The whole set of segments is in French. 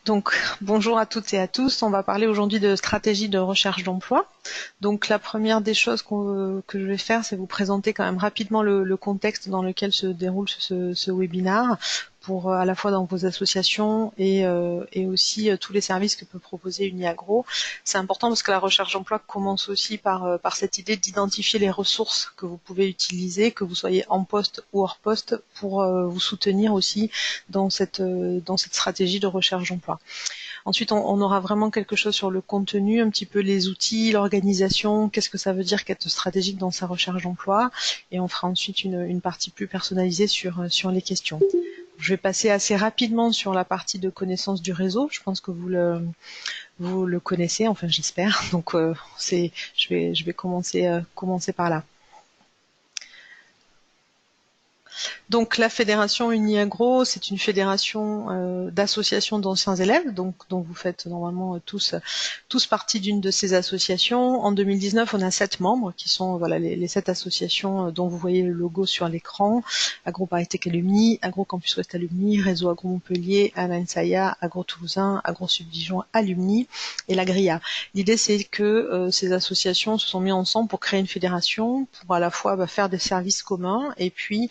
Donc, bonjour à toutes et à tous. On va parler aujourd'hui de stratégie de recherche d'emploi. Donc, la première des choses que je vais faire, c'est vous présenter quand même rapidement le contexte dans lequel se déroule ce webinaire pour à la fois dans vos associations et aussi tous les services que peut proposer Uniagro. C'est important parce que la recherche d'emploi commence aussi par cette idée d'identifier les ressources que vous pouvez utiliser, que vous soyez en poste ou hors poste, pour vous soutenir aussi dans cette stratégie de recherche d'emploi. Ensuite, on aura vraiment quelque chose sur le contenu, un petit peu les outils, l'organisation, qu'est-ce que ça veut dire qu'être stratégique dans sa recherche d'emploi, et on fera ensuite une partie plus personnalisée sur les questions. Je vais passer assez rapidement sur la partie de connaissance du réseau. Je pense que vous le connaissez, enfin j'espère. Donc je vais commencer par là. Donc la fédération Uniagro, c'est une fédération d'associations d'anciens élèves, donc dont vous faites normalement tous partie d'une de ces associations. En 2019, on a 7 membres qui sont voilà les 7 associations dont vous voyez le logo sur l'écran: Agro ParisTech Alumni, Agro Campus Ouest Alumni, Réseau Agro Montpellier, Alain Saya, Agro Toulousain, Agro Sud Dijon Alumni et la Grilla. L'idée, c'est que ces associations se sont mises ensemble pour créer une fédération, pour à la fois faire des services communs et puis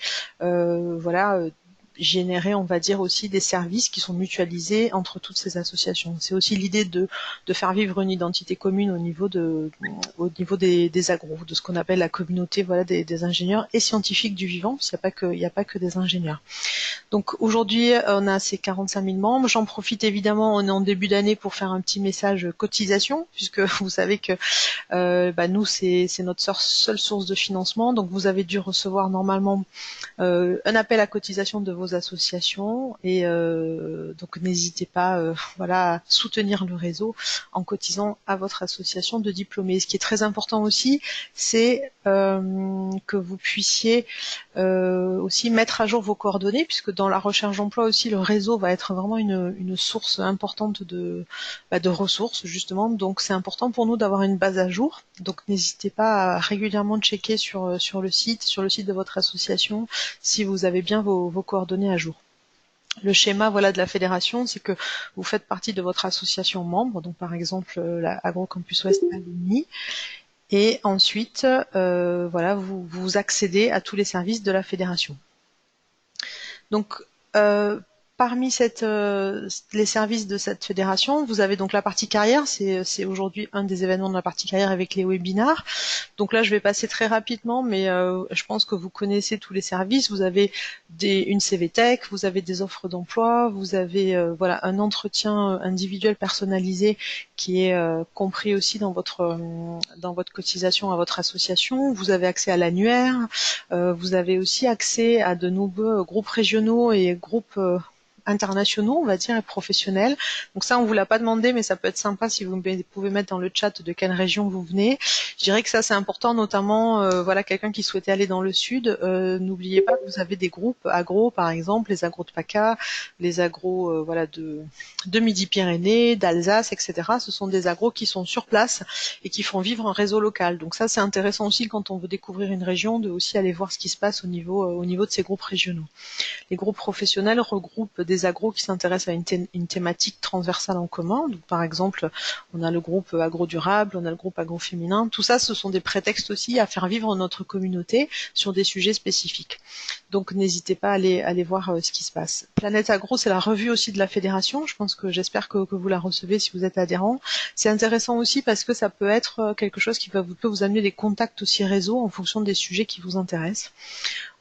générer, on va dire, aussi des services qui sont mutualisés entre toutes ces associations. C'est aussi l'idée de faire vivre une identité commune au niveau des agros, de ce qu'on appelle la communauté des ingénieurs et scientifiques du vivant, parce qu'il n'y a pas que des ingénieurs. Donc aujourd'hui, on a ces 45 000 membres. J'en profite évidemment, on est en début d'année, pour faire un petit message cotisation, puisque vous savez que nous, c'est notre seule source de financement. Donc vous avez dû recevoir normalement un appel à cotisation de vos associations, et donc n'hésitez pas à soutenir le réseau en cotisant à votre association de diplômés. Ce qui est très important aussi, c'est que vous puissiez aussi mettre à jour vos coordonnées, puisque dans la recherche d'emploi aussi, le réseau va être vraiment une source importante de ressources, justement. Donc c'est important pour nous d'avoir une base à jour. Donc n'hésitez pas à régulièrement checker sur le site de votre association, si vous avez bien vos coordonnées à jour. Le schéma de la fédération, c'est que vous faites partie de votre association membre, donc par exemple la Agro Campus Ouest Alumni, et ensuite vous accédez à tous les services de la fédération. Donc parmi les services de cette fédération, vous avez donc la partie carrière. C'est aujourd'hui un des événements de la partie carrière avec les webinars. Donc là, je vais passer très rapidement, mais je pense que vous connaissez tous les services. Vous avez une CVTech, vous avez des offres d'emploi, vous avez un entretien individuel personnalisé qui est compris aussi dans votre cotisation à votre association. Vous avez accès à l'annuaire, vous avez aussi accès à de nombreux groupes régionaux et groupes internationaux, on va dire, et professionnels. Donc ça, on vous l'a pas demandé, mais ça peut être sympa si vous pouvez mettre dans le chat de quelle région vous venez. Je dirais que ça, c'est important, notamment quelqu'un qui souhaitait aller dans le sud. N'oubliez pas que vous avez des groupes agro, par exemple, les agros de PACA, les agros de Midi-Pyrénées, d'Alsace, etc. Ce sont des agros qui sont sur place et qui font vivre un réseau local. Donc ça, c'est intéressant aussi quand on veut découvrir une région, de aussi aller voir ce qui se passe au niveau de ces groupes régionaux. Les groupes professionnels regroupent des agros qui s'intéressent à une thématique transversale en commun. Donc, par exemple, on a le groupe agro-durable, on a le groupe agro-féminin. Tout ça, ce sont des prétextes aussi à faire vivre notre communauté sur des sujets spécifiques. Donc, n'hésitez pas à aller voir ce qui se passe. Planète Agro, c'est la revue aussi de la fédération. J'espère que vous la recevez si vous êtes adhérent. C'est intéressant aussi parce que ça peut être quelque chose qui peut vous amener des contacts aussi réseau en fonction des sujets qui vous intéressent.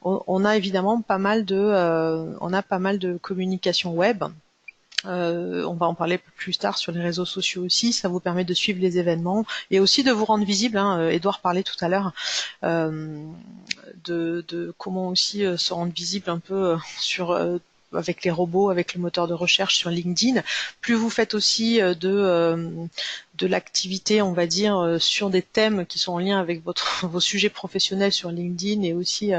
On a évidemment pas mal de communication web. On va en parler plus tard sur les réseaux sociaux aussi. Ça vous permet de suivre les événements et aussi de vous rendre visible. Édouard parlait tout à l'heure de comment aussi se rendre visible un peu avec les robots, avec le moteur de recherche sur LinkedIn. Plus vous faites aussi de l'activité, on va dire, sur des thèmes qui sont en lien avec vos sujets professionnels sur LinkedIn et aussi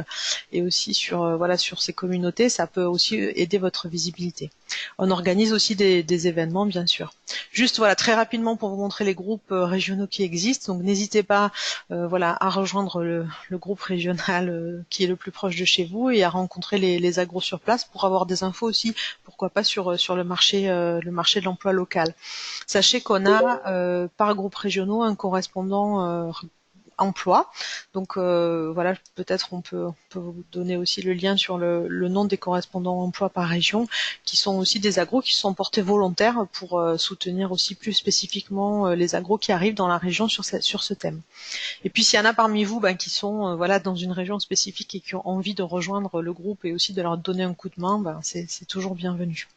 sur voilà sur ces communautés, ça peut aussi aider votre visibilité. On organise aussi des événements, bien sûr. Juste voilà très rapidement pour vous montrer les groupes régionaux qui existent. Donc n'hésitez pas voilà à rejoindre le groupe régional qui est le plus proche de chez vous et à rencontrer les agros sur place pour avoir des infos aussi, pourquoi pas sur le marché de l'emploi local. Sachez qu'on a par groupe régionaux un correspondant emploi. Donc voilà, peut-être on peut vous donner aussi le lien sur le nom des correspondants emploi par région, qui sont aussi des agros qui se sont portés volontaires pour soutenir aussi plus spécifiquement les agros qui arrivent dans la région sur ce thème. Et puis s'il y en a parmi vous qui sont voilà dans une région spécifique et qui ont envie de rejoindre le groupe et aussi de leur donner un coup de main, c'est toujours bienvenu.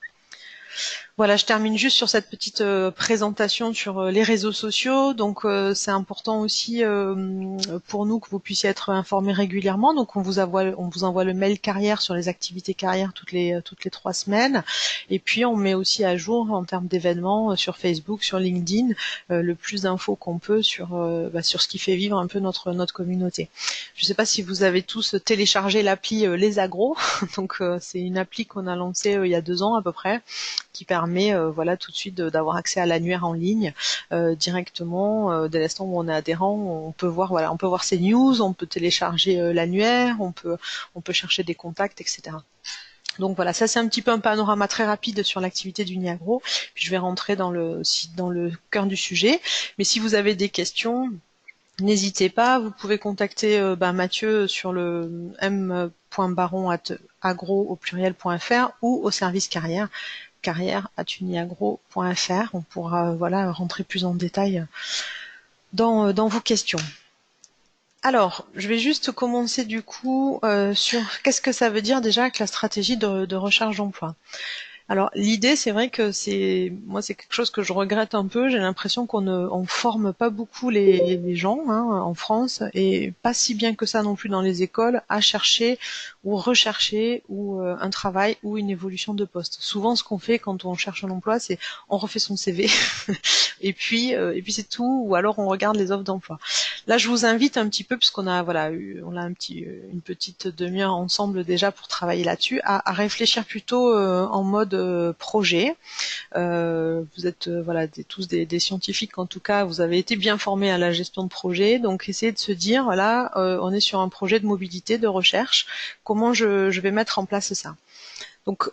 Voilà, je termine juste sur cette petite présentation sur les réseaux sociaux. Donc c'est important aussi pour nous que vous puissiez être informés régulièrement. Donc on vous envoie le mail carrière sur les activités carrière toutes les 3 semaines. Et puis on met aussi à jour en termes d'événements sur Facebook, sur LinkedIn, le plus d'infos qu'on peut sur ce qui fait vivre un peu notre communauté. Je ne sais pas si vous avez tous téléchargé l'appli Les Agros. Donc c'est une appli qu'on a lancée il y a 2 ans à peu près, qui permet voilà tout de suite d'avoir accès à l'annuaire en ligne directement dès l'instant où on est adhérent. On peut voir ses news, on peut télécharger l'annuaire, on peut chercher des contacts, etc. Donc voilà, ça c'est un petit peu un panorama très rapide sur l'activité d'Uniagro. Puis je vais rentrer dans le cœur du sujet. Mais si vous avez des questions, n'hésitez pas. Vous pouvez contacter Mathieu sur le m.baron@agro.fr ou au service carrière@uniagro.fr. On pourra voilà rentrer plus en détail dans vos questions. Alors, je vais juste commencer du coup sur qu'est-ce que ça veut dire déjà que la stratégie de recherche d'emploi. Alors l'idée, c'est vrai que c'est quelque chose que je regrette un peu. J'ai l'impression qu'on forme pas beaucoup les gens en France et pas si bien que ça non plus dans les écoles à chercher ou rechercher ou un travail ou une évolution de poste. Souvent, ce qu'on fait quand on cherche un emploi, c'est on refait son CV et puis c'est tout, ou alors on regarde les offres d'emploi. Là, je vous invite un petit peu, puisqu'on a une petite demi-heure ensemble déjà pour travailler là-dessus, à réfléchir plutôt en mode projet. Vous êtes tous des scientifiques, en tout cas, vous avez été bien formés à la gestion de projet, donc essayez de se dire, là, on est sur un projet de mobilité, de recherche, comment je vais mettre en place ça. Donc,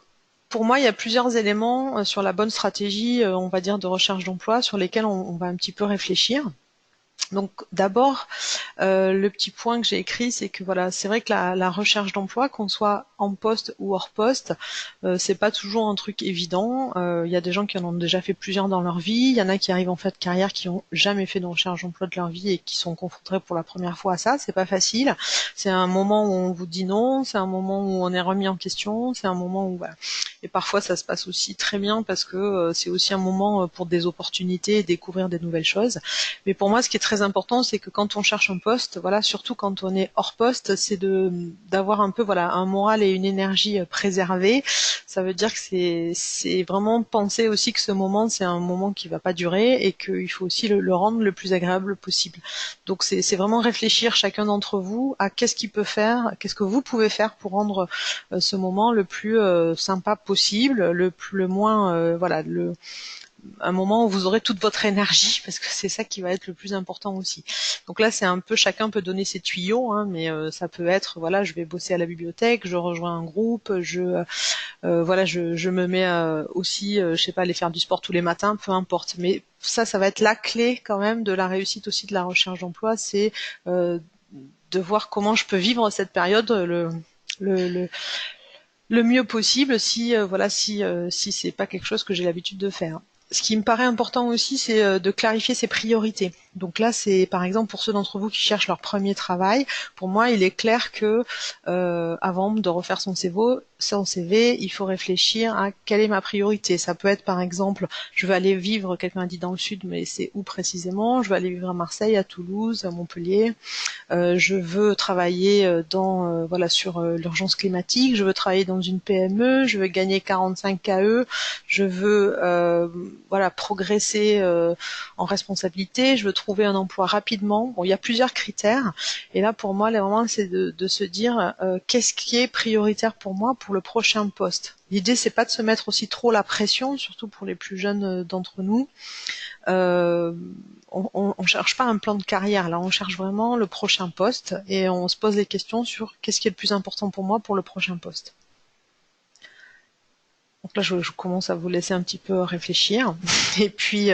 pour moi, il y a plusieurs éléments sur la bonne stratégie, on va dire, de recherche d'emploi, sur lesquels on va un petit peu réfléchir. Donc d'abord, le petit point que j'ai écrit, c'est que voilà, c'est vrai que la recherche d'emploi, qu'on soit en poste ou hors poste, c'est pas toujours un truc évident. Il y a des gens qui en ont déjà fait plusieurs dans leur vie. Il y en a qui arrivent en fait de carrière qui ont jamais fait de recherche d'emploi de leur vie et qui sont confrontés pour la première fois à ça. C'est pas facile. C'est un moment où on vous dit non. C'est un moment où on est remis en question. C'est un moment où voilà. Et parfois ça se passe aussi très bien parce que c'est aussi un moment pour des opportunités et découvrir des nouvelles choses. Mais pour moi, ce qui est très important, c'est que quand on cherche un poste, voilà, surtout quand on est hors poste, c'est d'avoir un peu voilà un moral et une énergie préservée. Ça veut dire que c'est vraiment penser aussi que ce moment, c'est un moment qui va pas durer et qu'il faut aussi le rendre le plus agréable possible. Donc c'est vraiment réfléchir chacun d'entre vous à qu'est-ce qu'il peut faire, qu'est-ce que vous pouvez faire pour rendre ce moment le plus sympa possible, le moins voilà un moment où vous aurez toute votre énergie, parce que c'est ça qui va être le plus important aussi. Donc là, c'est un peu, chacun peut donner ses tuyaux, mais ça peut être, voilà, je vais bosser à la bibliothèque, je rejoins un groupe, je me mets aussi, je sais pas, aller faire du sport tous les matins, peu importe. Mais ça va être la clé quand même de la réussite aussi de la recherche d'emploi, c'est de voir comment je peux vivre cette période le mieux possible si c'est pas quelque chose que j'ai l'habitude de faire. Ce qui me paraît important aussi, c'est de clarifier ses priorités. Donc là, c'est par exemple pour ceux d'entre vous qui cherchent leur premier travail. Pour moi, il est clair que avant de refaire son son CV, il faut réfléchir à quelle est ma priorité. Ça peut être par exemple, je veux aller vivre, quelqu'un a dit dans le sud, mais c'est où précisément? Je veux aller vivre à Marseille, à Toulouse, à Montpellier. Je veux travailler voilà sur l'urgence climatique, je veux travailler dans une PME, je veux gagner 45 KE, je veux voilà progresser en responsabilité, je veux trouver un emploi rapidement. Bon, il y a plusieurs critères et là pour moi, vraiment, c'est de se dire qu'est-ce qui est prioritaire pour moi pour le prochain poste. L'idée, c'est pas de se mettre aussi trop la pression, surtout pour les plus jeunes d'entre nous. Euh, on cherche pas un plan de carrière, là, on cherche vraiment le prochain poste et on se pose des questions sur qu'est-ce qui est le plus important pour moi pour le prochain poste. Donc là, je commence à vous laisser un petit peu réfléchir. Et puis,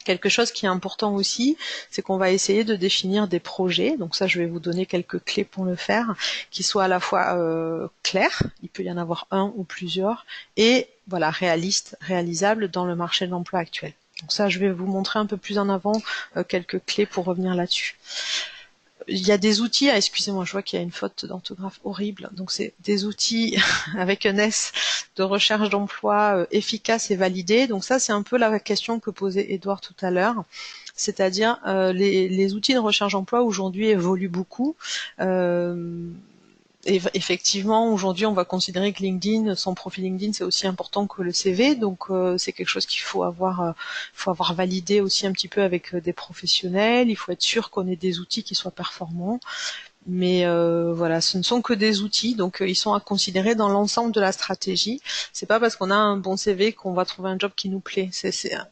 quelque chose qui est important aussi, c'est qu'on va essayer de définir des projets. Donc ça, je vais vous donner quelques clés pour le faire, qui soient à la fois clairs, il peut y en avoir un ou plusieurs, et voilà, réalistes, réalisables dans le marché de l'emploi actuel. Donc ça, je vais vous montrer un peu plus en avant quelques clés pour revenir là-dessus. Il y a des outils, excusez-moi, je vois qu'il y a une faute d'orthographe horrible, donc c'est des outils avec un S de recherche d'emploi efficaces et validés. Donc ça, c'est un peu la question que posait Edouard tout à l'heure. C'est-à-dire les outils de recherche d'emploi aujourd'hui évoluent beaucoup. Et effectivement, aujourd'hui, on va considérer que LinkedIn, son profil LinkedIn, c'est aussi important que le CV. Donc, c'est quelque chose qu'il faut avoir validé aussi un petit peu avec des professionnels. Il faut être sûr qu'on ait des outils qui soient performants. Mais voilà, ce ne sont que des outils, donc ils sont à considérer dans l'ensemble de la stratégie. C'est pas parce qu'on a un bon CV qu'on va trouver un job qui nous plaît.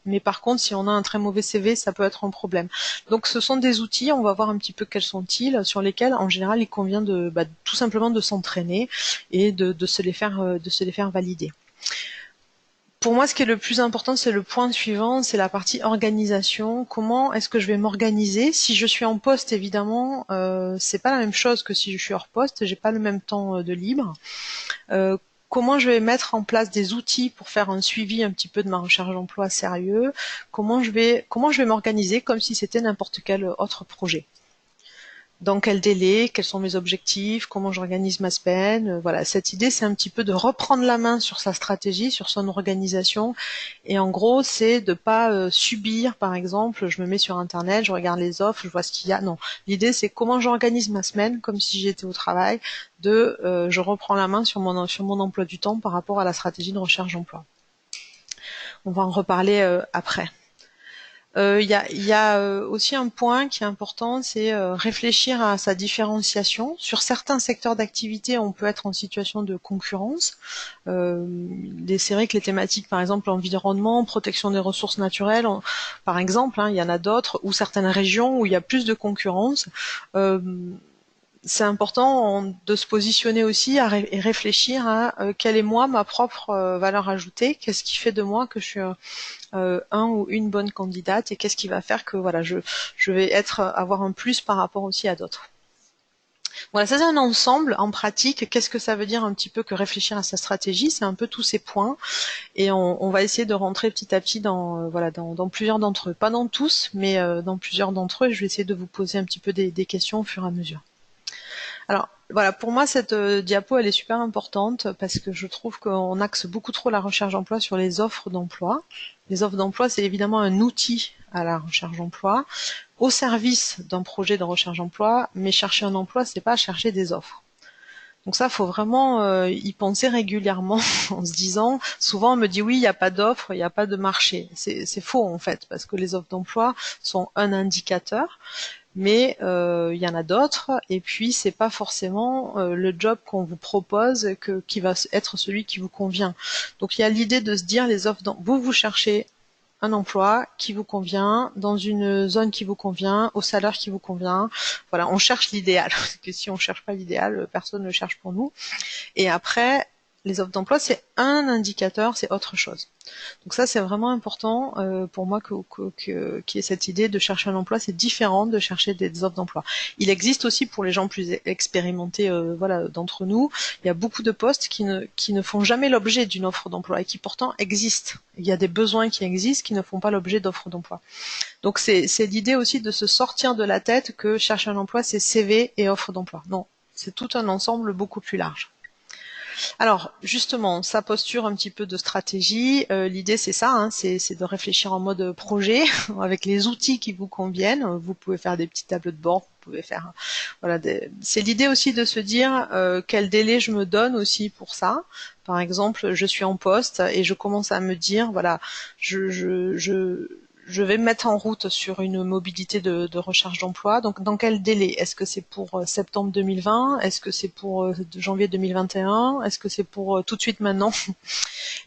Mais par contre, si on a un très mauvais CV, ça peut être un problème. Donc ce sont des outils, on va voir un petit peu quels sont-ils, sur lesquels en général il convient tout simplement de s'entraîner et de se les faire valider. Pour moi, ce qui est le plus important, c'est le point suivant, c'est la partie organisation. Comment est-ce que je vais m'organiser? Si je suis en poste, évidemment, c'est pas la même chose que si je suis hors poste. J'ai pas le même temps de libre. Comment je vais mettre en place des outils pour faire un suivi un petit peu de ma recherche d'emploi sérieux? Comment je vais m'organiser comme si c'était n'importe quel autre projet? Dans quel délai, quels sont mes objectifs, comment j'organise ma semaine. Voilà, cette idée, c'est un petit peu de reprendre la main sur sa stratégie, sur son organisation. Et en gros, c'est de pas subir, par exemple, je me mets sur Internet, je regarde les offres, je vois ce qu'il y a. Non, l'idée, c'est comment j'organise ma semaine, comme si j'étais au travail, je reprends la main sur mon emploi du temps par rapport à la stratégie de recherche d'emploi. On va en reparler après. Il y a aussi un point qui est important, c'est réfléchir à sa différenciation. Sur certains secteurs d'activité, on peut être en situation de concurrence. C'est vrai que les thématiques, par exemple, environnement, protection des ressources naturelles, par exemple, il y en a d'autres, ou certaines régions où il y a plus de concurrence. C'est important de se positionner aussi et réfléchir à quelle est moi ma propre valeur ajoutée, qu'est-ce qui fait de moi que je suis un ou une bonne candidate et qu'est-ce qui va faire que voilà je vais avoir un plus par rapport aussi à d'autres. Voilà, ça c'est un ensemble en pratique. Qu'est-ce que ça veut dire un petit peu que réfléchir à sa stratégie? C'est un peu tous ces points et on va essayer de rentrer petit à petit dans plusieurs d'entre eux, pas dans tous, mais dans plusieurs d'entre eux. Je vais essayer de vous poser un petit peu des questions au fur et à mesure. Alors voilà, pour moi cette diapo elle est super importante parce que je trouve qu'on axe beaucoup trop la recherche d'emploi sur les offres d'emploi. Les offres d'emploi, c'est évidemment un outil à la recherche d'emploi, au service d'un projet de recherche d'emploi, mais chercher un emploi, c'est pas chercher des offres. Donc ça, faut vraiment y penser régulièrement en se disant, souvent on me dit oui, il n'y a pas d'offres, il n'y a pas de marché. C'est faux en fait, parce que les offres d'emploi sont un indicateur, mais il y en a d'autres, et puis c'est pas forcément le job qu'on vous propose qui va être celui qui vous convient. Donc il y a l'idée de se dire les offres vous cherchez un emploi qui vous convient, dans une zone qui vous convient, au salaire qui vous convient. Voilà, on cherche l'idéal. Parce que si on cherche pas l'idéal, personne ne le cherche pour nous. Et après, les offres d'emploi, c'est un indicateur, c'est autre chose. Donc ça, c'est vraiment important pour moi qu'il y ait cette idée de chercher un emploi. C'est différent de chercher des offres d'emploi. Il existe aussi pour les gens plus expérimentés voilà, d'entre nous, il y a beaucoup de postes qui ne font jamais l'objet d'une offre d'emploi et qui pourtant existent. Il y a des besoins qui existent qui ne font pas l'objet d'offres d'emploi. Donc c'est l'idée aussi de se sortir de la tête que chercher un emploi, c'est CV et offre d'emploi. Non, c'est tout un ensemble beaucoup plus large. Alors, justement, sa posture un petit peu de stratégie, l'idée c'est ça, hein, c'est de réfléchir en mode projet, avec les outils qui vous conviennent. Vous pouvez faire des petits tableaux de bord, vous pouvez faire, voilà, c'est l'idée aussi de se dire quel délai je me donne aussi pour ça. Par exemple, je suis en poste et je commence à me dire, voilà, je vais me mettre en route sur une mobilité de recherche d'emploi. Donc, dans quel délai? Est-ce que c'est pour septembre 2020? Est-ce que c'est pour janvier 2021? Est-ce que c'est pour tout de suite maintenant?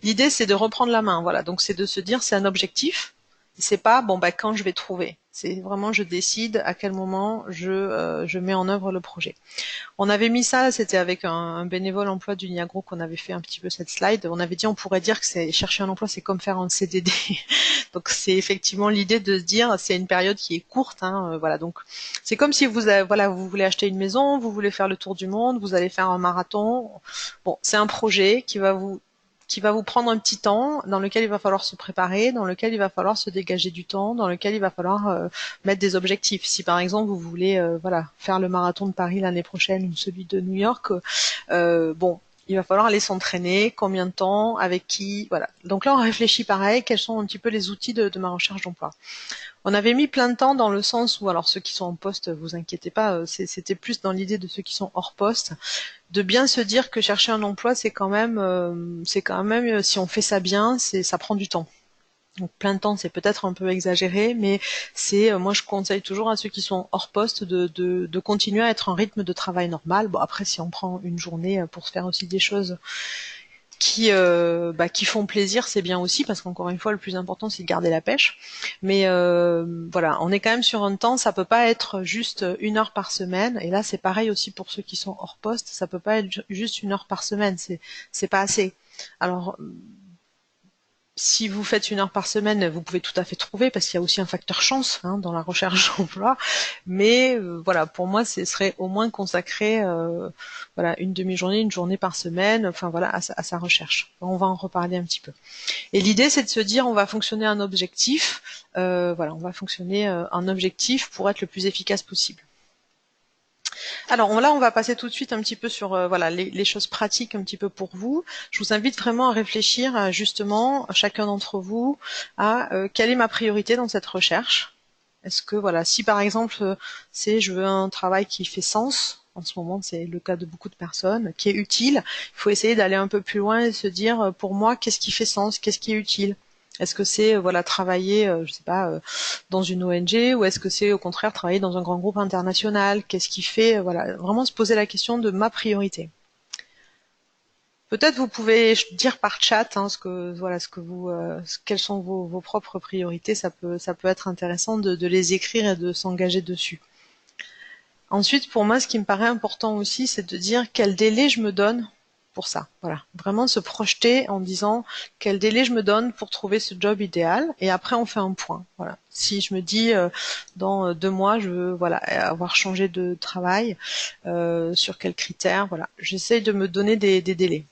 L'idée, c'est de reprendre la main. Voilà. Donc, c'est de se dire, c'est un objectif. C'est pas, bon, bah, quand je vais trouver. C'est vraiment, je décide à quel moment je mets en œuvre le projet. On avait mis ça, c'était avec un bénévole emploi du Niagro qu'on avait fait un petit peu cette slide. On avait dit, on pourrait dire que c'est chercher un emploi, c'est comme faire un CDD. Donc c'est effectivement l'idée de se dire, c'est une période qui est courte, hein, voilà. Donc c'est comme si voilà, vous voulez acheter une maison, vous voulez faire le tour du monde, vous allez faire un marathon. Bon, c'est un projet qui va vous prendre un petit temps, dans lequel il va falloir se préparer, dans lequel il va falloir se dégager du temps, dans lequel il va falloir mettre des objectifs. Si par exemple vous voulez voilà, faire le marathon de Paris l'année prochaine ou celui de New York, bon, il va falloir aller s'entraîner, combien de temps, avec qui, voilà. Donc là on réfléchit pareil, quels sont un petit peu les outils de ma recherche d'emploi. On avait mis plein de temps dans le sens où, alors ceux qui sont en poste, vous inquiétez pas, c'était plus dans l'idée de ceux qui sont hors poste, de bien se dire que chercher un emploi, c'est quand même, si on fait ça bien, ça prend du temps. Donc plein de temps, c'est peut-être un peu exagéré, mais moi je conseille toujours à ceux qui sont hors poste de continuer à être en rythme de travail normal. Bon après, si on prend une journée pour se faire aussi des choses qui font plaisir, c'est bien aussi, parce qu'encore une fois, le plus important, c'est de garder la pêche. Mais voilà, on est quand même sur un temps, ça peut pas être juste 1 heure par semaine. Et là, c'est pareil aussi pour ceux qui sont hors poste, ça peut pas être juste 1 heure par semaine, c'est pas assez. Alors, si vous faites 1 heure par semaine, vous pouvez tout à fait trouver, parce qu'il y a aussi un facteur chance, hein, dans la recherche d'emploi. Mais voilà, pour moi, ce serait au moins consacrer voilà, une demi-journée, une journée par semaine, enfin voilà, à sa recherche. On va en reparler un petit peu. Et l'idée, c'est de se dire, on va fonctionner un objectif. Voilà, on va fonctionner un objectif pour être le plus efficace possible. Alors là, on va passer tout de suite un petit peu sur voilà, les choses pratiques un petit peu pour vous. Je vous invite vraiment à réfléchir justement, chacun d'entre vous, à quelle est ma priorité dans cette recherche. Est-ce que voilà, si par exemple c'est je veux un travail qui fait sens, en ce moment c'est le cas de beaucoup de personnes, qui est utile, il faut essayer d'aller un peu plus loin et se dire pour moi qu'est-ce qui fait sens, qu'est-ce qui est utile. Est-ce que c'est voilà, travailler, je sais pas, dans une ONG, ou est-ce que c'est au contraire travailler dans un grand groupe international? Qu'est-ce qui fait, voilà, vraiment se poser la question de ma priorité. Peut-être vous pouvez dire par chat ce que voilà, quelles sont vos propres priorités. Ça peut être intéressant de les écrire et de s'engager dessus. Ensuite, pour moi, ce qui me paraît important aussi, c'est de dire quel délai je me donne pour ça. Voilà, vraiment se projeter en disant quel délai je me donne pour trouver ce job idéal, et après on fait un point. Voilà. Si je me dis dans 2 mois je veux voilà avoir changé de travail, sur quels critères, voilà, j'essaye de me donner des délais.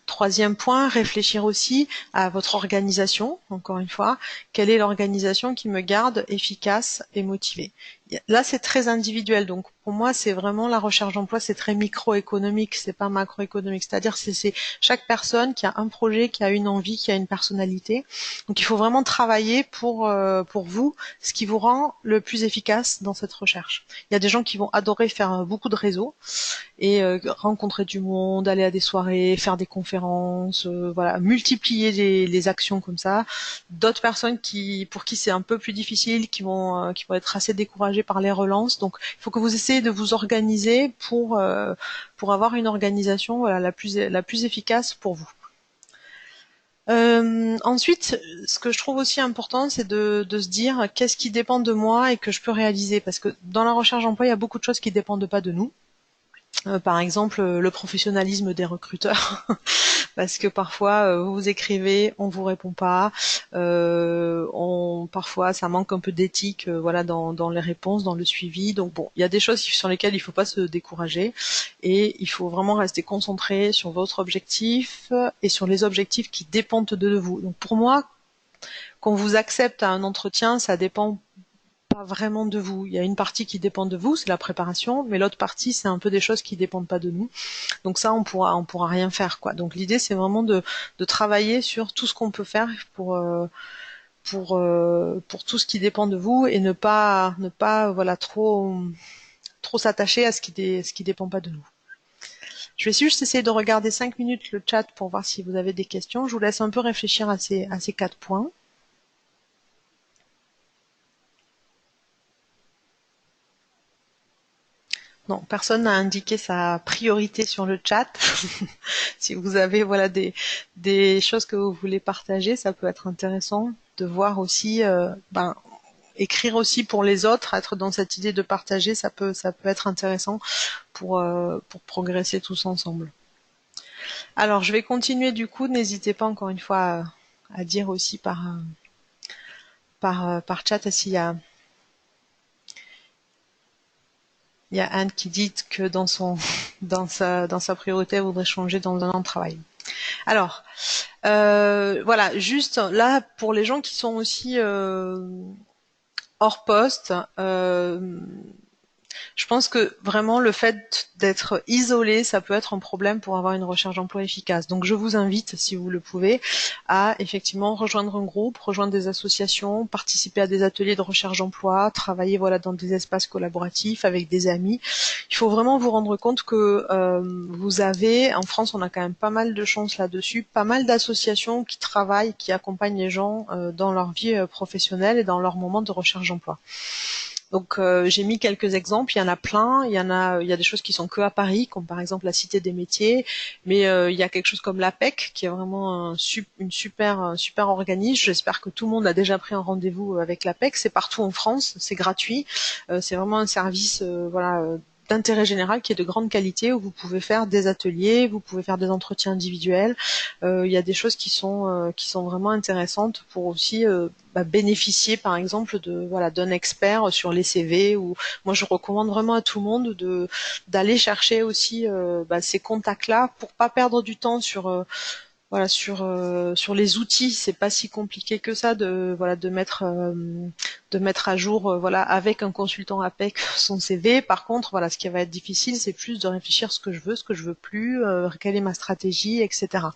Troisième point, réfléchir aussi à votre organisation, encore une fois. Quelle est l'organisation qui me garde efficace et motivée? Là, c'est très individuel. Donc, pour moi, c'est vraiment la recherche d'emploi, c'est très microéconomique, c'est pas macroéconomique. C'est-à-dire, c'est chaque personne qui a un projet, qui a une envie, qui a une personnalité. Donc, il faut vraiment travailler pour vous ce qui vous rend le plus efficace dans cette recherche. Il y a des gens qui vont adorer faire beaucoup de réseaux et rencontrer du monde, aller à des soirées, faire des conférences, voilà, multiplier les actions comme ça. D'autres personnes pour qui c'est un peu plus difficile, qui vont être assez découragées par les relances. Donc, il faut que vous essayez de vous organiser pour avoir une organisation voilà, la plus efficace pour vous. Ensuite, ce que je trouve aussi important, c'est de se dire qu'est-ce qui dépend de moi et que je peux réaliser. Parce que dans la recherche d'emploi, il y a beaucoup de choses qui dépendent pas de nous. Par exemple, le professionnalisme des recruteurs, parce que parfois vous écrivez, on vous répond pas, parfois ça manque un peu d'éthique, voilà, dans les réponses, dans le suivi. Donc bon, il y a des choses sur lesquelles il faut pas se décourager, et il faut vraiment rester concentré sur votre objectif et sur les objectifs qui dépendent de vous. Donc pour moi, qu'on vous accepte à un entretien, ça dépend pas vraiment de vous. Il y a une partie qui dépend de vous, c'est la préparation, mais l'autre partie, c'est un peu des choses qui dépendent pas de nous. Donc ça, on pourra rien faire, quoi. Donc l'idée, c'est vraiment de travailler sur tout ce qu'on peut faire pour tout ce qui dépend de vous et ne pas voilà trop s'attacher à ce qui dépend pas de nous. Je vais juste essayer de regarder 5 minutes le chat pour voir si vous avez des questions. Je vous laisse un peu réfléchir à ces 4 points. Non, personne n'a indiqué sa priorité sur le chat. Si vous avez voilà des choses que vous voulez partager, ça peut être intéressant de voir aussi écrire aussi pour les autres, être dans cette idée de partager, ça peut être intéressant pour progresser tous ensemble. Alors, je vais continuer du coup. N'hésitez pas encore une fois à dire aussi par chat s'il y a Anne qui dit que dans sa priorité, elle voudrait changer dans un an de travail. Alors, voilà, juste là pour les gens qui sont aussi hors poste, je pense que vraiment le fait d'être isolé, ça peut être un problème pour avoir une recherche d'emploi efficace. Donc je vous invite, si vous le pouvez, à effectivement rejoindre un groupe, rejoindre des associations, participer à des ateliers de recherche d'emploi, travailler voilà dans des espaces collaboratifs avec des amis. Il faut vraiment vous rendre compte que vous avez, en France, on a quand même pas mal de chance là-dessus, pas mal d'associations qui travaillent, qui accompagnent les gens dans leur vie professionnelle et dans leur moment de recherche d'emploi. Donc j'ai mis quelques exemples, il y en a plein, il y a des choses qui sont que à Paris, comme par exemple la Cité des métiers, mais il y a quelque chose comme l'APEC qui est vraiment un super organisme. J'espère que tout le monde a déjà pris un rendez-vous avec l'APEC. C'est partout en France, c'est gratuit, c'est vraiment un service d'intérêt général qui est de grande qualité où vous pouvez faire des ateliers, vous pouvez faire des entretiens individuels. Il y a des choses qui sont vraiment intéressantes pour aussi bénéficier par exemple d'un expert sur les CV. Ou moi je recommande vraiment à tout le monde d'aller chercher aussi ces contacts là pour pas perdre du temps sur les outils. C'est pas si compliqué que ça de mettre à jour avec un consultant APEC son CV. Par contre ce qui va être difficile, c'est plus de réfléchir ce que je veux plus, quelle est ma stratégie, etc.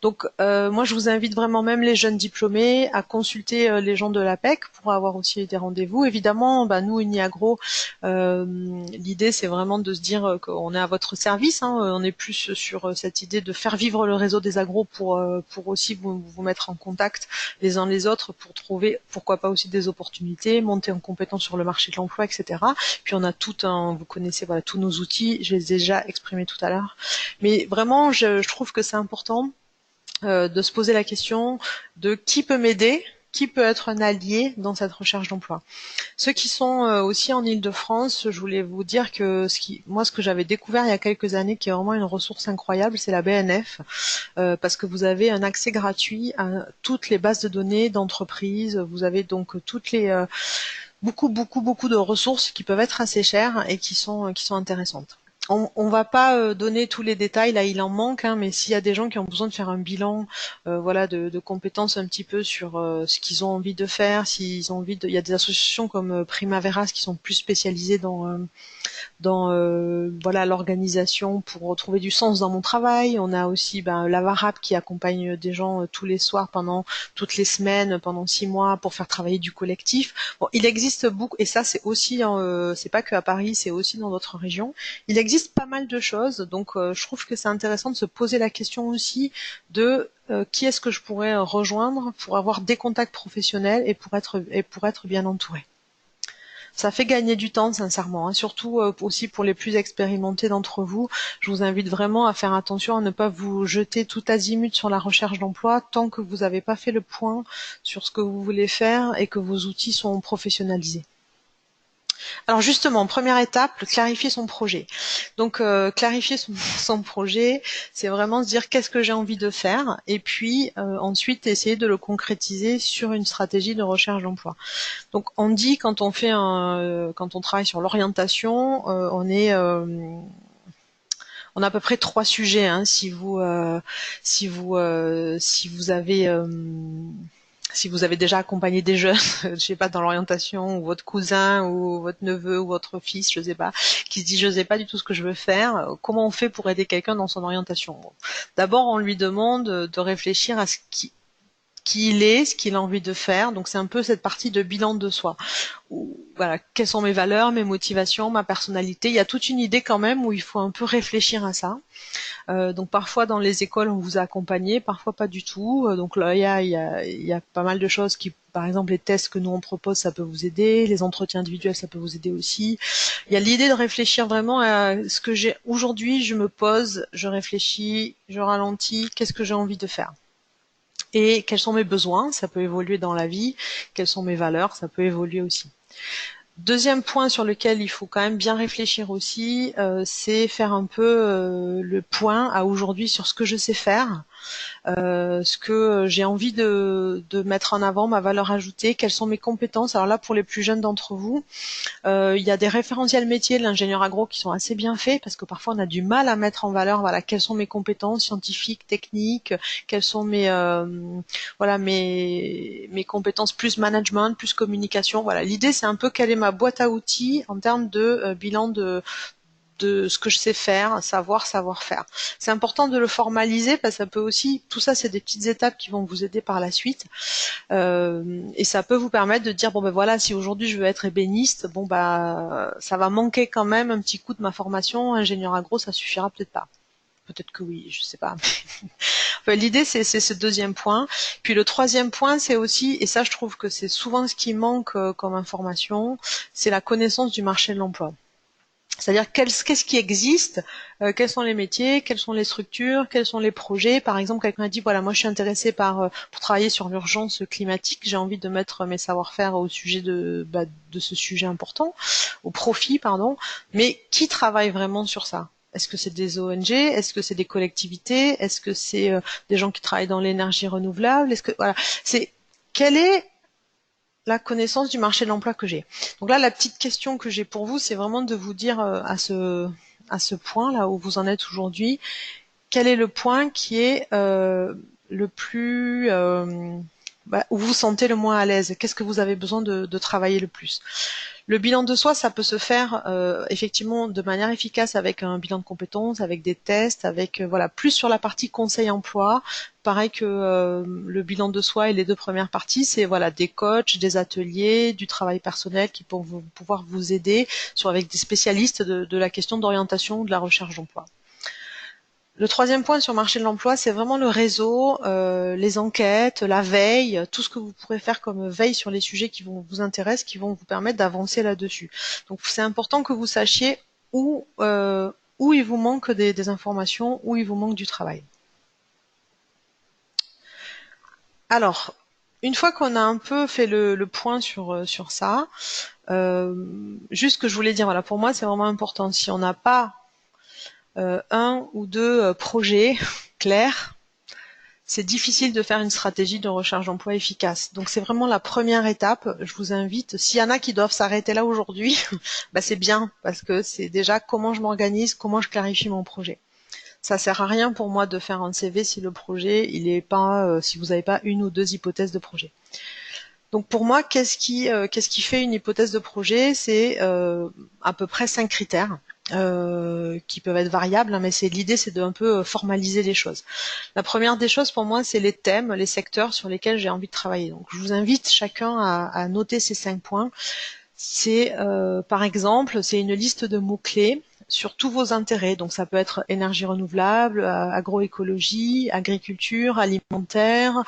Donc moi je vous invite vraiment, même les jeunes diplômés, à consulter les gens de l'APEC pour avoir aussi des rendez-vous. Évidemment, nous Uniagro, l'idée c'est vraiment de se dire qu'on est à votre service, hein. On est plus sur cette idée de faire vivre le réseau des agros pour aussi vous mettre en contact les uns les autres pour trouver pourquoi pas aussi des opportunités, monter en compétence sur le marché de l'emploi, etc. Puis on a vous connaissez tous nos outils, je les ai déjà exprimés tout à l'heure. Mais vraiment je trouve que c'est important de se poser la question de qui peut m'aider, qui peut être un allié dans cette recherche d'emploi. Ceux qui sont aussi en Île-de-France, je voulais vous dire que ce que j'avais découvert il y a quelques années, qui est vraiment une ressource incroyable, c'est la BNF, parce que vous avez un accès gratuit à toutes les bases de données d'entreprises. Vous avez donc toutes les beaucoup de ressources qui peuvent être assez chères et qui sont intéressantes. On va pas donner tous les détails, là il en manque, hein, mais s'il y a des gens qui ont besoin de faire un bilan de compétences un petit peu sur ce qu'ils ont envie de faire, s'ils ont envie il y a des associations comme Primaveras qui sont plus spécialisées dans l'organisation pour trouver du sens dans mon travail. On a aussi l'Avarap qui accompagne des gens tous les soirs pendant toutes les semaines, pendant 6 mois pour faire travailler du collectif. Bon, il existe beaucoup, et ça c'est aussi, c'est pas que à Paris, c'est aussi dans d'autres régions. Il existe pas mal de choses, donc je trouve que c'est intéressant de se poser la question aussi de qui est-ce que je pourrais rejoindre pour avoir des contacts professionnels et pour être bien entouré. Ça fait gagner du temps, sincèrement, hein. Surtout aussi pour les plus expérimentés d'entre vous. Je vous invite vraiment à faire attention à ne pas vous jeter tout azimut sur la recherche d'emploi tant que vous n'avez pas fait le point sur ce que vous voulez faire et que vos outils sont professionnalisés. Alors justement, première étape, clarifier son projet. Donc clarifier son projet, c'est vraiment se dire qu'est-ce que j'ai envie de faire et puis ensuite essayer de le concrétiser sur une stratégie de recherche d'emploi. Donc on dit quand on travaille sur l'orientation, on a à peu près 3 sujets, hein, si vous avez Si vous avez déjà accompagné des jeunes, je sais pas, dans l'orientation, ou votre cousin, ou votre neveu, ou votre fils, je sais pas, qui se dit je sais pas du tout ce que je veux faire, comment on fait pour aider quelqu'un dans son orientation? Bon. D'abord, on lui demande de réfléchir à qui il est, ce qu'il a envie de faire. Donc c'est un peu cette partie de bilan de soi. Voilà, quelles sont mes valeurs, mes motivations, ma personnalité. Il y a toute une idée quand même où il faut un peu réfléchir à ça. Donc parfois dans les écoles on vous a accompagné, parfois pas du tout. Donc là il y a pas mal de choses qui, par exemple les tests que nous on propose, ça peut vous aider, les entretiens individuels ça peut vous aider aussi. Il y a l'idée de réfléchir vraiment à ce que j'ai aujourd'hui, je me pose, je réfléchis, je ralentis, qu'est-ce que j'ai envie de faire et quels sont mes besoins, ça peut évoluer dans la vie, quelles sont mes valeurs, ça peut évoluer aussi. Deuxième point sur lequel il faut quand même bien réfléchir aussi, c'est faire un peu le point à aujourd'hui sur ce que je sais faire, ce que j'ai envie de mettre en avant, ma valeur ajoutée, quelles sont mes compétences. Alors là, pour les plus jeunes d'entre vous, il y a des référentiels métiers de l'ingénieur agro qui sont assez bien faits parce que parfois on a du mal à mettre en valeur, voilà, quelles sont mes compétences scientifiques, techniques, quelles sont voilà, mes compétences plus management, plus communication. Voilà, l'idée c'est un peu quelle est ma boîte à outils en termes de bilan de ce que je sais faire, savoir-faire. C'est important de le formaliser parce que ça peut aussi, tout ça c'est des petites étapes qui vont vous aider par la suite. Et ça peut vous permettre de dire bon ben voilà, si aujourd'hui je veux être ébéniste, bon bah ça va manquer quand même un petit coup de ma formation, ingénieur agro, ça suffira peut-être pas. Peut-être que oui, je sais pas. Enfin, l'idée c'est ce deuxième point. Puis le troisième point c'est aussi, et ça je trouve que c'est souvent ce qui manque comme information, c'est la connaissance du marché de l'emploi. C'est-à-dire qu'est-ce qui existe, quels sont les métiers, quelles sont les structures, quels sont les projets. Par exemple, quelqu'un a dit voilà, moi je suis intéressé pour travailler sur l'urgence climatique, j'ai envie de mettre mes savoir-faire au sujet de ce sujet important, au profit, pardon. Mais qui travaille vraiment sur ça? Est-ce que c'est des ONG? Est-ce que c'est des collectivités? Est-ce que c'est des gens qui travaillent dans l'énergie renouvelable? Est-ce que voilà, c'est quelle est la connaissance du marché de l'emploi que j'ai. Donc là, la petite question que j'ai pour vous, c'est vraiment de vous dire à ce point là où vous en êtes aujourd'hui, quel est le point qui est le plus où vous vous sentez le moins à l'aise? Qu'est-ce que vous avez besoin de travailler le plus? Le bilan de soi, ça peut se faire effectivement de manière efficace avec un bilan de compétences, avec des tests, avec voilà, plus sur la partie conseil emploi. Pareil que le bilan de soi et les deux premières parties, c'est voilà des coachs, des ateliers, du travail personnel qui vont pouvoir vous aider avec des spécialistes de la question d'orientation ou de la recherche d'emploi. Le troisième point sur le marché de l'emploi, c'est vraiment le réseau, les enquêtes, la veille, tout ce que vous pourrez faire comme veille sur les sujets qui vous intéressent, qui vont vous permettre d'avancer là-dessus. Donc c'est important que vous sachiez où il vous manque des informations, où il vous manque du travail. Alors, une fois qu'on a un peu fait le point sur ça, juste ce que je voulais dire, voilà, pour moi c'est vraiment important. Si on n'a pas un ou deux projets clairs, c'est difficile de faire une stratégie de recherche d'emploi efficace. Donc c'est vraiment la première étape. Je vous invite, s'il y en a qui doivent s'arrêter là aujourd'hui, bah c'est bien parce que c'est déjà comment je m'organise, comment je clarifie mon projet. Ça sert à rien pour moi de faire un CV si le projet il est pas, si vous n'avez pas une ou deux hypothèses de projet. Donc pour moi, qu'est-ce qui fait une hypothèse de projet? C'est à peu près 5 critères qui peuvent être variables, hein, mais l'idée, c'est de un peu formaliser les choses. La première des choses pour moi, c'est les thèmes, les secteurs sur lesquels j'ai envie de travailler. Donc je vous invite chacun à noter ces 5 points. C'est par exemple, c'est une liste de mots-clés sur tous vos intérêts. Donc ça peut être énergie renouvelable, agroécologie, agriculture, alimentaire,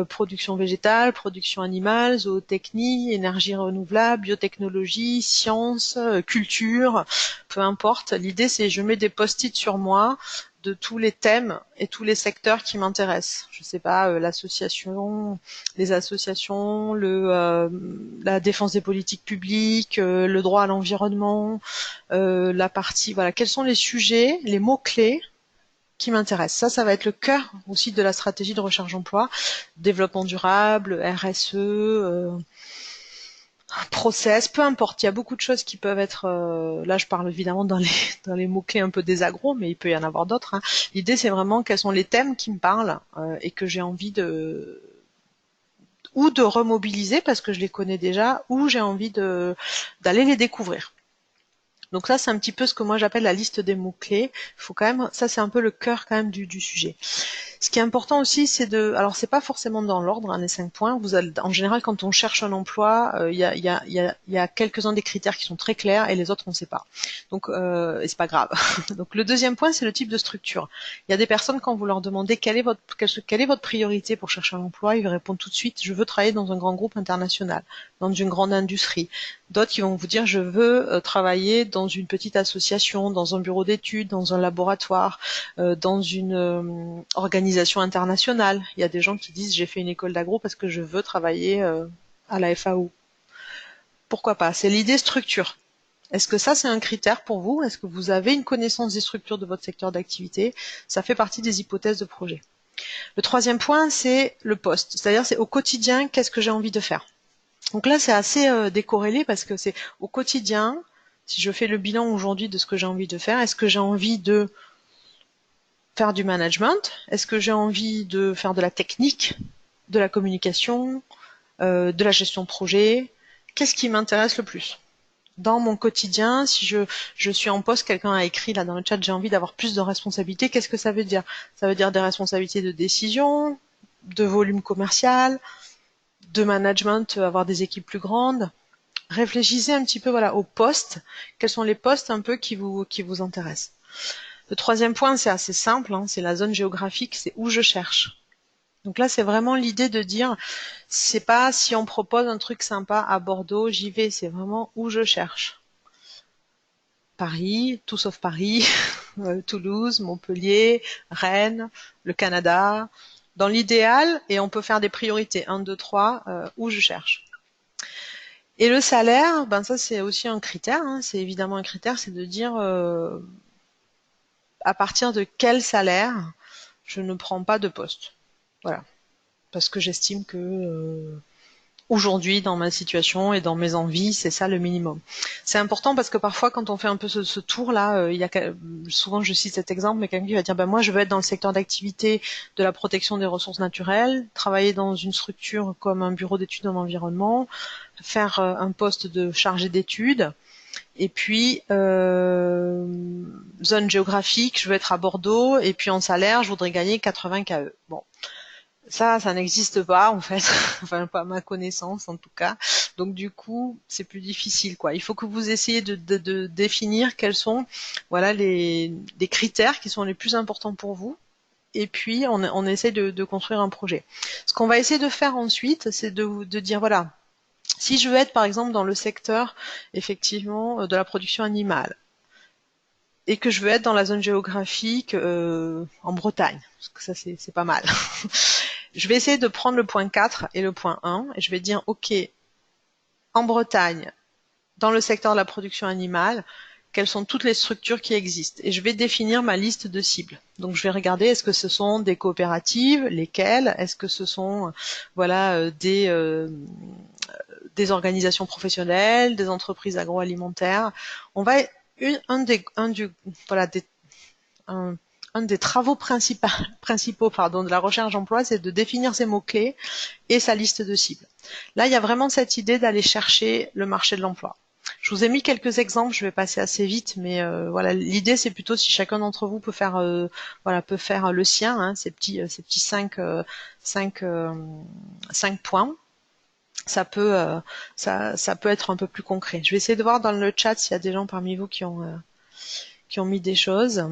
production végétale, production animale, zootechnie, énergie renouvelable, biotechnologie, sciences, culture, peu importe. L'idée c'est je mets des post-it sur moi de tous les thèmes et tous les secteurs qui m'intéressent. Je sais pas, l'association, les associations, la défense des politiques publiques, le droit à l'environnement, la partie, voilà, quels sont les sujets, les mots-clés qui m'intéressent. Ça va être le cœur aussi de la stratégie de recherche d'emploi, développement durable, RSE, process, peu importe. Il y a beaucoup de choses qui peuvent être. Là, je parle évidemment dans les mots clés un peu des agros, mais il peut y en avoir d'autres. Hein. L'idée, c'est vraiment quels sont les thèmes qui me parlent et que j'ai envie ou de remobiliser parce que je les connais déjà, ou j'ai envie d'aller les découvrir. Donc ça, c'est un petit peu ce que moi j'appelle la liste des mots-clés. Il faut quand même, ça c'est un peu le cœur quand même du sujet. Ce qui est important aussi, c'est alors c'est pas forcément dans l'ordre, les 5 points. En général, quand on cherche un emploi, il y a quelques-uns des critères qui sont très clairs et les autres on ne sait pas. Donc, et c'est pas grave. Donc le deuxième point, c'est le type de structure. Il y a des personnes quand vous leur demandez quelle est votre priorité pour chercher un emploi, ils répondent tout de suite je veux travailler dans un grand groupe international, dans une grande industrie. D'autres qui vont vous dire je veux travailler dans une petite association, dans un bureau d'études, dans un laboratoire, dans une organisation internationale. Il y a des gens qui disent j'ai fait une école d'agro parce que je veux travailler à la FAO. Pourquoi pas? C'est l'idée structure. Est-ce que ça c'est un critère pour vous? Est-ce que vous avez une connaissance des structures de votre secteur d'activité? Ça fait partie des hypothèses de projet. Le troisième point, c'est le poste. C'est-à-dire c'est au quotidien, qu'est-ce que j'ai envie de faire? Donc là, c'est assez décorrélé parce que c'est au quotidien, si je fais le bilan aujourd'hui de ce que j'ai envie de faire, est-ce que j'ai envie de faire du management? Est-ce que j'ai envie de faire de la technique, de la communication, de la gestion de projet? Qu'est-ce qui m'intéresse le plus? Dans mon quotidien, si je suis en poste, quelqu'un a écrit là dans le chat, j'ai envie d'avoir plus de responsabilités. Qu'est-ce que ça veut dire? Ça veut dire des responsabilités de décision, de volume commercial, de management, avoir des équipes plus grandes. Réfléchissez un petit peu voilà au poste. Quels sont les postes un peu qui vous intéressent? Le troisième point, c'est assez simple, c'est la zone géographique, c'est où je cherche. Donc là, c'est vraiment l'idée de dire, c'est pas si on propose un truc sympa à Bordeaux, j'y vais, c'est vraiment où je cherche. Paris, tout sauf Paris, Toulouse, Montpellier, Rennes, le Canada. Dans l'idéal, et on peut faire des priorités, 1, 2, 3, où je cherche. Et le salaire, ben ça c'est aussi un critère, c'est évidemment un critère, c'est de dire à partir de quel salaire je ne prends pas de poste. Voilà. Parce que j'estime que aujourd'hui, dans ma situation et dans mes envies, c'est ça le minimum. C'est important parce que parfois, quand on fait un peu ce tour-là, souvent je cite cet exemple, mais quelqu'un qui va dire, ben moi, je veux être dans le secteur d'activité de la protection des ressources naturelles, travailler dans une structure comme un bureau d'études en environnement, faire un poste de chargé d'études, et puis zone géographique, je veux être à Bordeaux, et puis en salaire, je voudrais gagner 80 KE. Bon. Ça n'existe pas en fait, enfin pas à ma connaissance en tout cas. Donc du coup, c'est plus difficile quoi. Il faut que vous essayiez de définir quels sont voilà les critères qui sont les plus importants pour vous. Et puis on essaie de construire un projet. Ce qu'on va essayer de faire ensuite, c'est de dire voilà, si je veux être par exemple dans le secteur effectivement de la production animale et que je veux être dans la zone géographique en Bretagne, parce que ça c'est pas mal. Je vais essayer de prendre le point 4 et le point 1 et je vais dire, OK, en Bretagne, dans le secteur de la production animale, quelles sont toutes les structures qui existent. Et je vais définir ma liste de cibles. Donc je vais regarder, est-ce que ce sont des coopératives, lesquelles, est-ce que ce sont voilà, des organisations professionnelles, des entreprises agroalimentaires. On va un des travaux principaux de la recherche d'emploi, c'est de définir ses mots-clés et sa liste de cibles. Là, il y a vraiment cette idée d'aller chercher le marché de l'emploi. Je vous ai mis quelques exemples, je vais passer assez vite, mais voilà, l'idée c'est plutôt si chacun d'entre vous peut faire le sien, ces petits 5 points. Ça peut être un peu plus concret. Je vais essayer de voir dans le chat s'il y a des gens parmi vous qui ont mis des choses.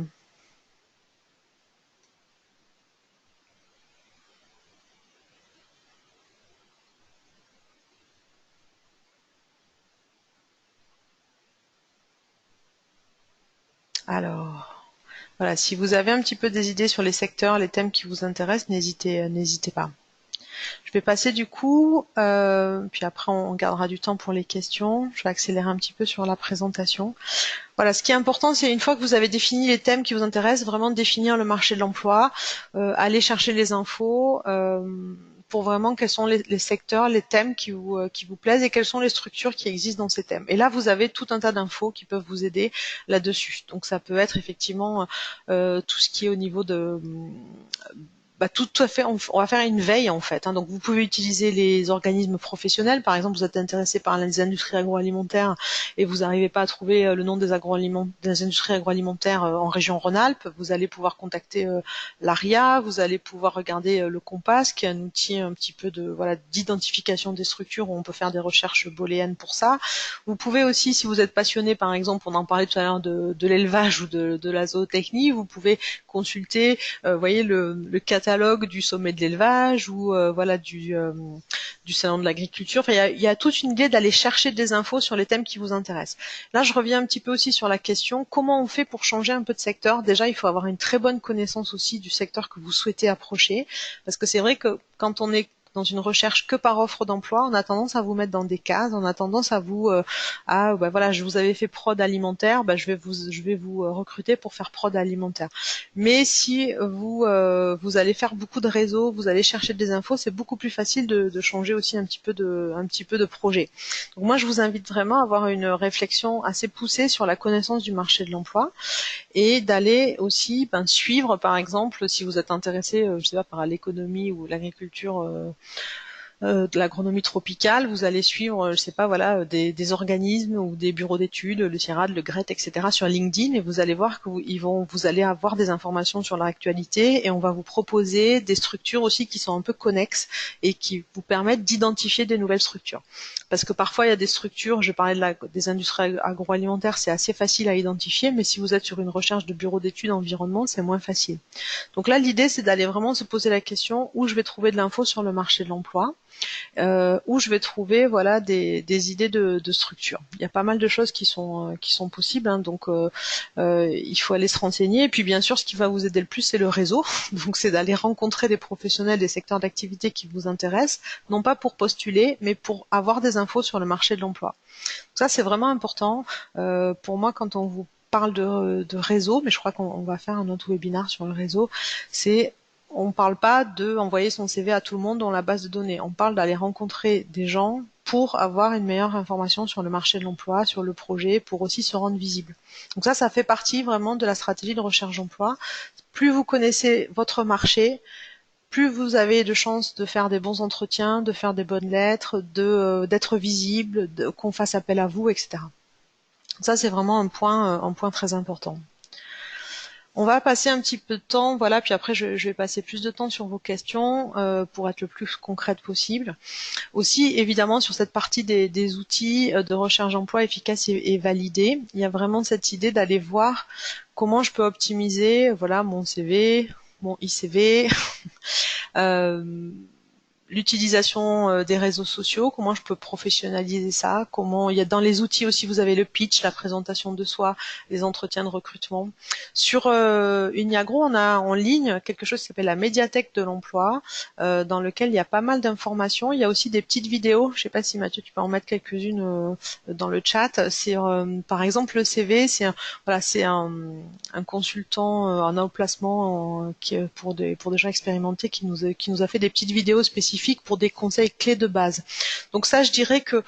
Alors, voilà, si vous avez un petit peu des idées sur les secteurs, les thèmes qui vous intéressent, n'hésitez pas. Je vais passer du coup, puis après on gardera du temps pour les questions. Je vais accélérer un petit peu sur la présentation. Voilà, ce qui est important, c'est une fois que vous avez défini les thèmes qui vous intéressent, vraiment définir le marché de l'emploi, aller chercher les infos pour vraiment quels sont les secteurs, les thèmes qui vous plaisent et quelles sont les structures qui existent dans ces thèmes. Et là, vous avez tout un tas d'infos qui peuvent vous aider là-dessus. Donc ça peut être effectivement tout ce qui est au niveau tout à fait, on va faire une veille en fait. Hein. Donc vous pouvez utiliser les organismes professionnels. Par exemple, vous êtes intéressé par les industries agroalimentaires et vous n'arrivez pas à trouver le nom des industries agroalimentaires en région Rhône-Alpes. Vous allez pouvoir contacter l'ARIA. Vous allez pouvoir regarder le Compass, qui est un outil un petit peu de voilà d'identification des structures où on peut faire des recherches booléennes pour ça. Vous pouvez aussi, si vous êtes passionné, par exemple, on en parlait tout à l'heure de l'élevage ou de la zootechnie, vous pouvez consulter voyez le catalogue du sommet de l'élevage ou voilà du salon de l'agriculture. Enfin, il y a toute une idée d'aller chercher des infos sur les thèmes qui vous intéressent. Là, je reviens un petit peu aussi sur la question comment on fait pour changer un peu de secteur. Déjà, il faut avoir une très bonne connaissance aussi du secteur que vous souhaitez approcher, parce que c'est vrai que quand on est dans une recherche que par offre d'emploi, on a tendance à vous mettre dans des cases, on a tendance à vous voilà, je vous avais fait prod alimentaire, je vais vous recruter pour faire prod alimentaire. Mais si vous allez faire beaucoup de réseaux, vous allez chercher des infos, c'est beaucoup plus facile de changer aussi un petit peu de projet. Donc moi, je vous invite vraiment à avoir une réflexion assez poussée sur la connaissance du marché de l'emploi et d'aller aussi suivre, par exemple, si vous êtes intéressé, je sais pas, par l'économie ou l'agriculture. De l'agronomie tropicale, vous allez suivre, je sais pas, voilà, des organismes ou des bureaux d'études, le CIRAD, le GRET, etc. sur LinkedIn, et vous allez voir que vous allez avoir des informations sur leur actualité, et on va vous proposer des structures aussi qui sont un peu connexes et qui vous permettent d'identifier des nouvelles structures. Parce que parfois il y a des structures, je parlais des industries agroalimentaires, c'est assez facile à identifier, mais si vous êtes sur une recherche de bureau d'études environnement, c'est moins facile. Donc là, l'idée, c'est d'aller vraiment se poser la question où je vais trouver de l'info sur le marché de l'emploi, où je vais trouver voilà des idées de structure. Il y a pas mal de choses qui sont possibles, hein, donc il faut aller se renseigner. Et puis bien sûr, ce qui va vous aider le plus, c'est le réseau. Donc c'est d'aller rencontrer des professionnels des secteurs d'activité qui vous intéressent, non pas pour postuler, mais pour avoir des infos sur le marché de l'emploi. Donc ça, c'est vraiment important. Pour moi, quand on vous parle de réseau, mais je crois qu'on va faire un autre webinaire sur le réseau, c'est on ne parle pas de envoyer son CV à tout le monde dans la base de données. On parle d'aller rencontrer des gens pour avoir une meilleure information sur le marché de l'emploi, sur le projet, pour aussi se rendre visible. Donc ça fait partie vraiment de la stratégie de recherche d'emploi. Plus vous connaissez votre marché, plus vous avez de chances de faire des bons entretiens, de faire des bonnes lettres, d'être visible, qu'on fasse appel à vous, etc. Ça, c'est vraiment un point très important. On va passer un petit peu de temps, voilà, puis après je vais passer plus de temps sur vos questions pour être le plus concrète possible. Aussi, évidemment, sur cette partie des outils de recherche d'emploi efficaces et validés, il y a vraiment cette idée d'aller voir comment je peux optimiser, voilà, mon CV, mon ICV, l'utilisation des réseaux sociaux, comment je peux professionnaliser ça, comment il y a dans les outils aussi vous avez le pitch, la présentation de soi, les entretiens de recrutement. Sur Uniagro, on a en ligne quelque chose qui s'appelle la médiathèque de l'emploi, dans lequel il y a pas mal d'informations. Il y a aussi des petites vidéos. Je sais pas si Mathieu tu peux en mettre quelques-unes dans le chat. C'est par exemple le CV, voilà, c'est un consultant en outplacement pour des gens expérimentés qui nous a fait des petites vidéos spécifiques pour des conseils clés de base. Donc ça, je dirais que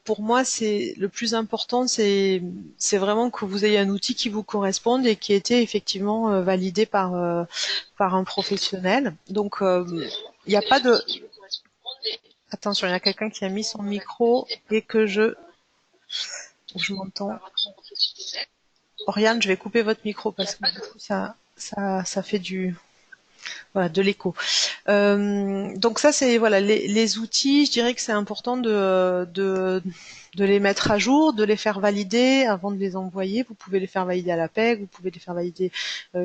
pour moi, c'est le plus important, c'est vraiment que vous ayez un outil qui vous corresponde et qui ait été effectivement validé par un professionnel. Donc il n'y a pas de attention, il y a quelqu'un qui a mis son micro et que je m'entends. Oriane, je vais couper votre micro parce que du coup ça fait voilà, de l'écho. Donc ça c'est voilà les outils. Je dirais que c'est important de les mettre à jour, de les faire valider avant de les envoyer. Vous pouvez les faire valider à la PEG, vous pouvez les faire valider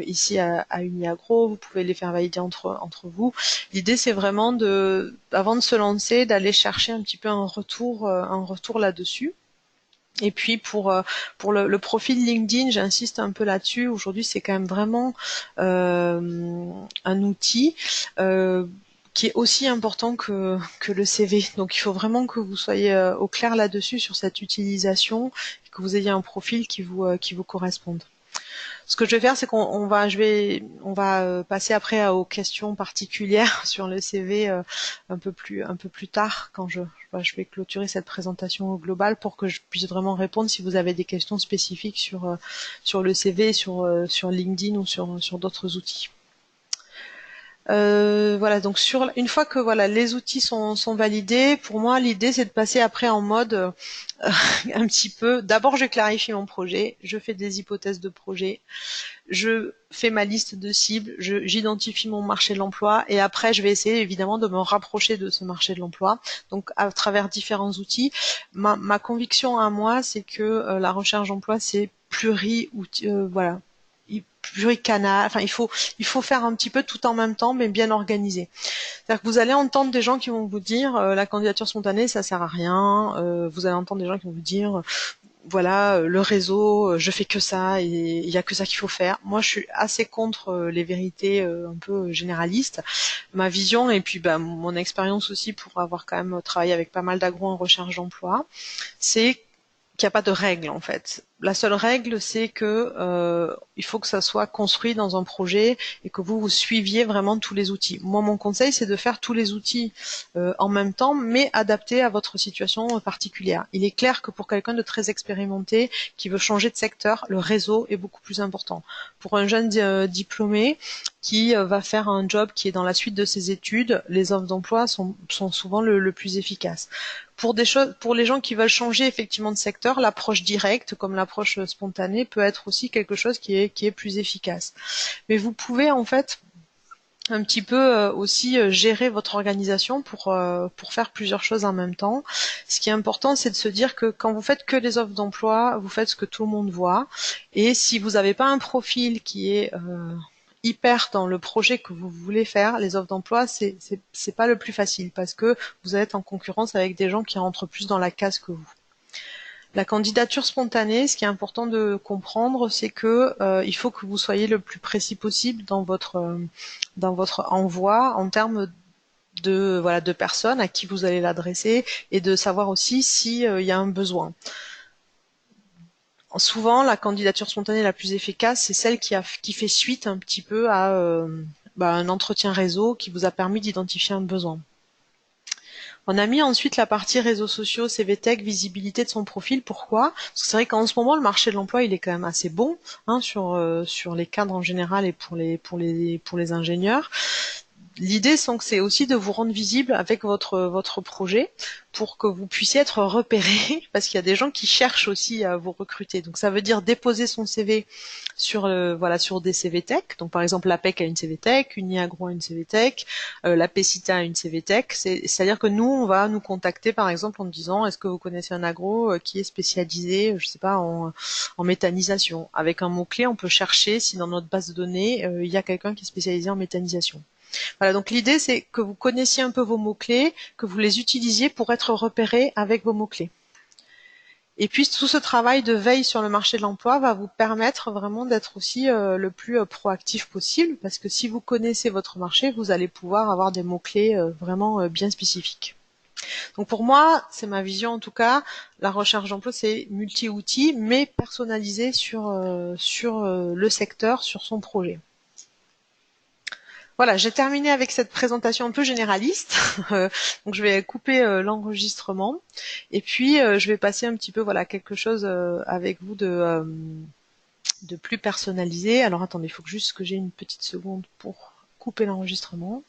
ici à Uniagro, vous pouvez les faire valider entre vous. L'idée c'est vraiment avant de se lancer, d'aller chercher un petit peu un retour là-dessus. Et puis pour le profil LinkedIn, j'insiste un peu là-dessus. Aujourd'hui, c'est quand même vraiment un outil qui est aussi important que le CV. Donc, il faut vraiment que vous soyez au clair là-dessus sur cette utilisation, et que vous ayez un profil qui vous corresponde. Ce que je vais faire, c'est qu'on va passer après aux questions particulières sur le CV un peu plus tard quand je vais clôturer cette présentation globale pour que je puisse vraiment répondre si vous avez des questions spécifiques sur le CV, sur LinkedIn ou sur d'autres outils. Voilà, donc une fois que voilà les outils sont validés, pour moi l'idée c'est de passer après en mode un petit peu. D'abord je clarifie mon projet, je fais des hypothèses de projet, je fais ma liste de cibles, j'identifie mon marché de l'emploi et après je vais essayer évidemment de me rapprocher de ce marché de l'emploi. Donc à travers différents outils, ma conviction à moi c'est que la recherche d'emploi c'est voilà pluricanal. Enfin il faut faire un petit peu tout en même temps mais bien organisé. C'est-à-dire que vous allez entendre des gens qui vont vous dire la candidature spontanée ça sert à rien. Vous allez entendre des gens qui vont vous dire voilà, le réseau, je fais que ça et il y a que ça qu'il faut faire. Moi, je suis assez contre les vérités un peu généralistes. Ma vision et puis bah, mon expérience aussi pour avoir quand même travaillé avec pas mal d'agros en recherche d'emploi, c'est qu'il n'y a pas de règle en fait. La seule règle, c'est que il faut que ça soit construit dans un projet et que vous suiviez vraiment tous les outils. Moi, mon conseil, c'est de faire tous les outils en même temps, mais adaptés à votre situation particulière. Il est clair que pour quelqu'un de très expérimenté qui veut changer de secteur, le réseau est beaucoup plus important. Pour un jeune diplômé qui va faire un job qui est dans la suite de ses études, les offres d'emploi sont souvent le plus efficaces. Pour les gens qui veulent changer effectivement de secteur, l'approche directe, comme l'approche spontanée, peut être aussi quelque chose qui est plus efficace. Mais vous pouvez en fait un petit peu aussi gérer votre organisation pour faire plusieurs choses en même temps. Ce qui est important, c'est de se dire que quand vous faites que les offres d'emploi, vous faites ce que tout le monde voit. Et si vous n'avez pas un profil qui est hyper dans le projet que vous voulez faire, les offres d'emploi, c'est pas le plus facile parce que vous êtes en concurrence avec des gens qui rentrent plus dans la case que vous. La candidature spontanée, ce qui est important de comprendre, c'est que il faut que vous soyez le plus précis possible dans votre envoi en termes de personnes à qui vous allez l'adresser et de savoir aussi s'il y a un besoin. Souvent, la candidature spontanée la plus efficace, c'est celle qui fait suite un petit peu à un entretien réseau qui vous a permis d'identifier un besoin. On a mis ensuite la partie réseaux sociaux, CV Tech, visibilité de son profil. Pourquoi? Parce que c'est vrai qu'en ce moment, le marché de l'emploi, il est quand même assez bon sur les cadres en général et pour les ingénieurs. L'idée, c'est aussi de vous rendre visible avec votre projet pour que vous puissiez être repéré, parce qu'il y a des gens qui cherchent aussi à vous recruter. Donc ça veut dire déposer son CV sur des CV Tech. Donc par exemple, l'APEC a une CV Tech, Uniagro a une CV Tech, la PECITA a une CV Tech. C'est-à-dire que nous, on va nous contacter par exemple en disant est-ce que vous connaissez un agro qui est spécialisé, je sais pas, en méthanisation. Avec un mot-clé, on peut chercher si dans notre base de données, il y a quelqu'un qui est spécialisé en méthanisation. Voilà, donc l'idée c'est que vous connaissiez un peu vos mots-clés, que vous les utilisiez pour être repéré avec vos mots-clés. Et puis tout ce travail de veille sur le marché de l'emploi va vous permettre vraiment d'être aussi le plus proactif possible, parce que si vous connaissez votre marché, vous allez pouvoir avoir des mots-clés vraiment bien spécifiques. Donc pour moi, c'est ma vision en tout cas, la recherche d'emploi c'est multi-outils, mais personnalisé sur le secteur, sur son projet. Voilà, j'ai terminé avec cette présentation un peu généraliste. Donc je vais couper l'enregistrement et puis je vais passer un petit peu voilà quelque chose avec vous de plus personnalisé. Alors attendez, il faut juste que j'ai une petite seconde pour couper l'enregistrement.